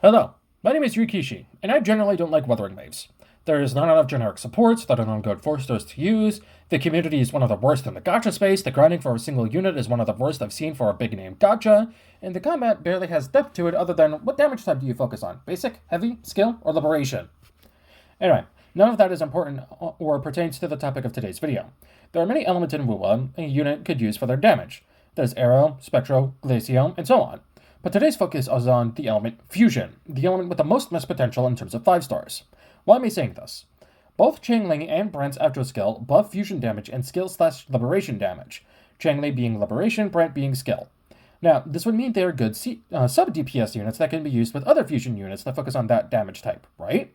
Hello, my name is Rikishi, and I generally don't like Wuthering Waves. There is not enough generic supports that are not good forcers to use, the community is one of the worst in the gacha space, the grinding for a single unit is one of the worst I've seen for a big name gacha, and the combat barely has depth to it other than what damage type do you focus on? Basic, heavy, skill, or liberation? Anyway, none of that is important or pertains to the topic of today's video. There are many elements in Wuwa a unit could use for their damage. There's Arrow, Spectro, Glacio, and so on. But today's focus is on the element Fusion, the element with the most missed potential in terms of 5 stars. Why am I saying this? Both Changling and Brandt's outro skill buff fusion damage and skill/liberation damage, Changling being liberation, Brandt being skill. Now, this would mean they are good sub-DPS units that can be used with other fusion units that focus on that damage type, right?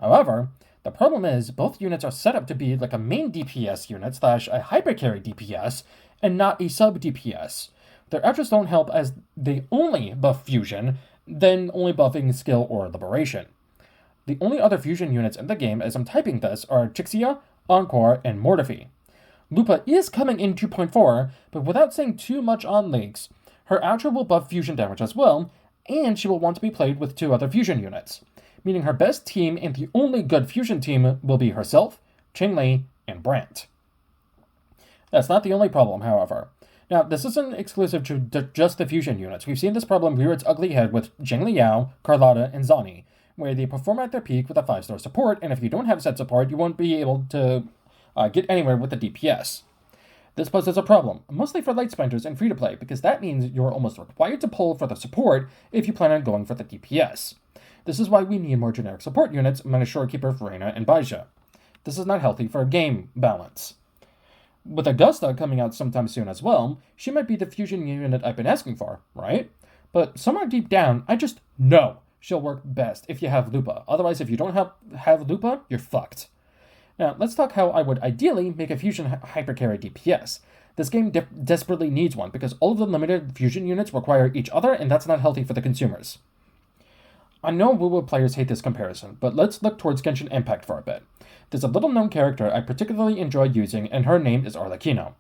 However, the problem is both units are set up to be like a main DPS unit slash a hypercarry DPS and not a sub DPS. Their attributes don't help as they only buff fusion, then only buffing skill or liberation. The only other fusion units in the game as I'm typing this are Chixia, Encore, and Mortifi. Lupa is coming in 2.4, but without saying too much on leaks, her attribute will buff fusion damage as well, and she will want to be played with 2 other fusion units, meaning her best team and the only good fusion team will be herself, Qingli, and Brandt. That's not the only problem, however. Now, this isn't exclusive to just the fusion units. We've seen this problem rear its ugly head with Zheng Liao, Carlotta, and Zani, where they perform at their peak with a 5-star support, and if you don't have said support, you won't be able to get anywhere with the DPS. This poses a problem, mostly for light sprinters and free-to-play, because that means you're almost required to pull for the support if you plan on going for the DPS. This is why we need more generic support units, minus Shorekeeper, Verena, and Baija. This is not healthy for game balance. With Augusta coming out sometime soon as well, she might be the fusion unit I've been asking for, right? But somewhere deep down, I just know she'll work best if you have Lupa. Otherwise, if you don't have Lupa, you're fucked. Now, let's talk how I would ideally make a fusion hypercarry DPS. This game desperately needs one because all of the limited fusion units require each other, and that's not healthy for the consumers. I know Wuwa players hate this comparison, but let's look towards Genshin Impact for a bit. There's a little-known character I particularly enjoy using, and her name is Arlecchino.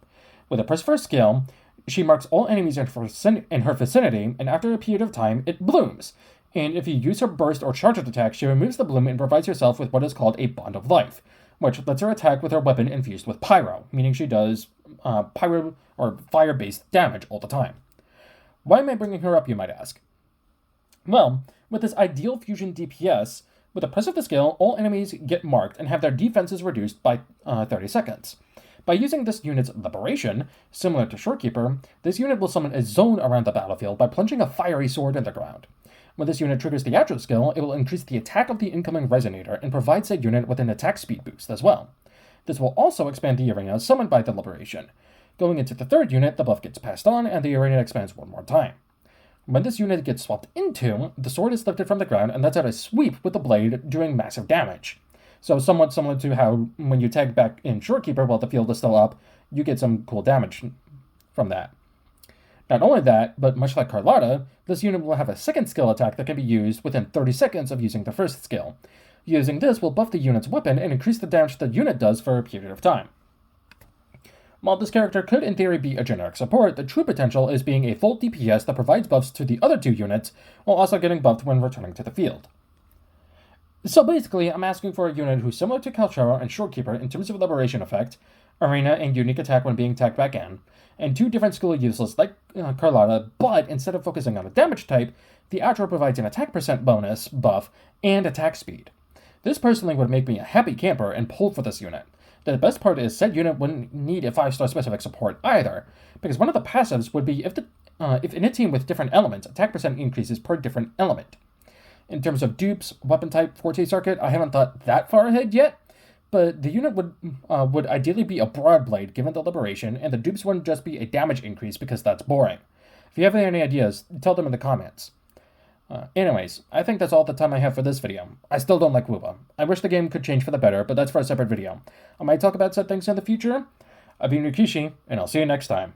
With a +1 skill, she marks all enemies in her vicinity, and after a period of time, it blooms. And if you use her burst or charged attack, she removes the bloom and provides herself with what is called a Bond of Life, which lets her attack with her weapon infused with Pyro, meaning she does Pyro or fire-based damage all the time. Why am I bringing her up, you might ask? Well, with this ideal fusion DPS, with the press of the skill, all enemies get marked and have their defenses reduced by 30 seconds. By using this unit's liberation, similar to Shorekeeper, this unit will summon a zone around the battlefield by plunging a fiery sword in the ground. When this unit triggers the Atro skill, it will increase the attack of the incoming Resonator and provide said unit with an attack speed boost as well. This will also expand the arena summoned by the liberation. Going into the 3rd unit, the buff gets passed on and the arena expands one more time. When this unit gets swapped into, the sword is lifted from the ground and lets out a sweep with the blade, doing massive damage. So somewhat similar to how when you tag back in Shorekeeper while the field is still up, you get some cool damage from that. Not only that, but much like Carlotta, this unit will have a 2nd skill attack that can be used within 30 seconds of using the 1st skill. Using this will buff the unit's weapon and increase the damage the unit does for a period of time. While this character could in theory be a generic support, the true potential is being a full DPS that provides buffs to the other 2 units, while also getting buffed when returning to the field. So basically, I'm asking for a unit who's similar to Kalchara and Shorekeeper in terms of liberation effect, arena and unique attack when being tagged back in, and 2 different skill uses like Carlotta, but instead of focusing on a damage type, the Atro provides an attack percent bonus buff and attack speed. This personally would make me a happy camper and pull for this unit. The best part is said unit wouldn't need a 5-star specific support either, because one of the passives would be if in a team with different elements, attack percent increases per different element. In terms of dupes, weapon type, forte circuit, I haven't thought that far ahead yet, but the unit would ideally be a broadblade given the liberation, and the dupes wouldn't just be a damage increase because that's boring. If you have any ideas, tell them in the comments. Anyways, I think that's all the time I have for this video. I still don't like Wuwa. I wish the game could change for the better, but that's for a separate video. I might talk about said things in the future. I've been Rikishi, and I'll see you next time.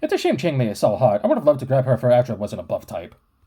It's a shame Changmei is so hot. I would have loved to grab her if her Atro wasn't a buff type.